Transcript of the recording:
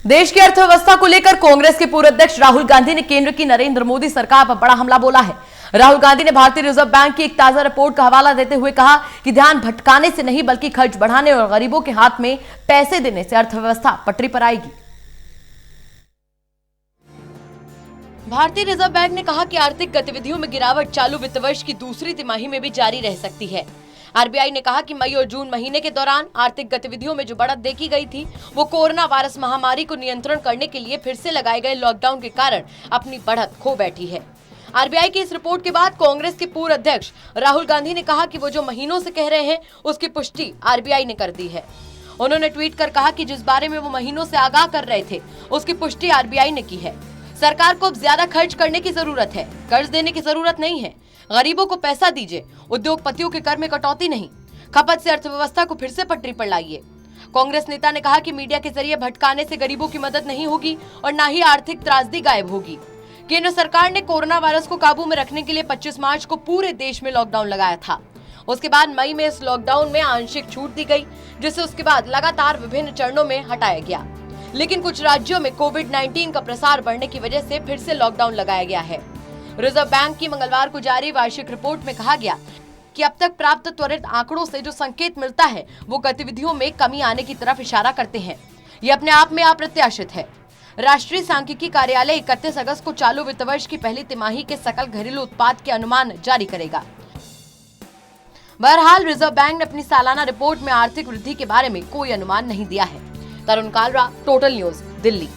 देश की अर्थव्यवस्था को लेकर कांग्रेस के पूर्व अध्यक्ष राहुल गांधी ने केंद्र की नरेंद्र मोदी सरकार पर बड़ा हमला बोला है। राहुल गांधी ने भारतीय रिजर्व बैंक की एक ताजा रिपोर्ट का हवाला देते हुए कहा कि ध्यान भटकाने से नहीं बल्कि खर्च बढ़ाने और गरीबों के हाथ में पैसे देने से अर्थव्यवस्था पटरी पर आएगी। भारतीय रिजर्व बैंक ने कहा कि आर्थिक गतिविधियों में गिरावट चालू वित्त वर्ष की दूसरी तिमाही में भी जारी रह सकती है। आरबीआई ने कहा कि मई और जून महीने के दौरान आर्थिक गतिविधियों में जो बढ़त देखी गई थी वो कोरोना वायरस महामारी को नियंत्रण करने के लिए फिर से लगाए गए लॉकडाउन के कारण अपनी बढ़त खो बैठी है। आरबीआई की इस रिपोर्ट के बाद कांग्रेस के पूर्व अध्यक्ष राहुल गांधी ने कहा कि वो जो महीनों से कह रहे हैं उसकी पुष्टि आरबीआई ने कर दी है। उन्होंने ट्वीट कर कहा कि जिस बारे में वो महीनों से आगाह कर रहे थे उसकी पुष्टि आरबीआई ने की है। सरकार को अब ज्यादा खर्च करने की जरूरत है, कर्ज देने की जरूरत नहीं है। गरीबों को पैसा दीजिए, उद्योगपतियों के कर में कटौती नहीं, खपत से अर्थव्यवस्था को फिर से पटरी पर लाइए। कांग्रेस नेता ने कहा कि मीडिया के जरिए भटकाने से गरीबों की मदद नहीं होगी और न ही आर्थिक त्रासदी गायब होगी। केंद्र सरकार ने कोरोना वायरस को काबू में रखने के लिए 25 मार्च को पूरे देश में लॉकडाउन लगाया था। उसके बाद मई में इस लॉकडाउन में आंशिक छूट दी गई, जिसे उसके बाद लगातार विभिन्न चरणों में हटाया गया। लेकिन कुछ राज्यों में कोविड-19 का प्रसार बढ़ने की वजह से फिर से लॉकडाउन लगाया गया है। रिजर्व बैंक की मंगलवार को जारी वार्षिक रिपोर्ट में कहा गया कि अब तक प्राप्त त्वरित आंकड़ों से जो संकेत मिलता है वो गतिविधियों में कमी आने की तरफ इशारा करते हैं। ये अपने आप में अप्रत्याशित है। राष्ट्रीय सांख्यिकी कार्यालय 31 अगस्त को चालू वित्त वर्ष की पहली तिमाही के सकल घरेलू उत्पाद के अनुमान जारी करेगा। बहरहाल रिजर्व बैंक ने अपनी सालाना रिपोर्ट में आर्थिक वृद्धि के बारे में कोई अनुमान नहीं दिया है। तरुण कालरा, टोटल न्यूज, दिल्ली।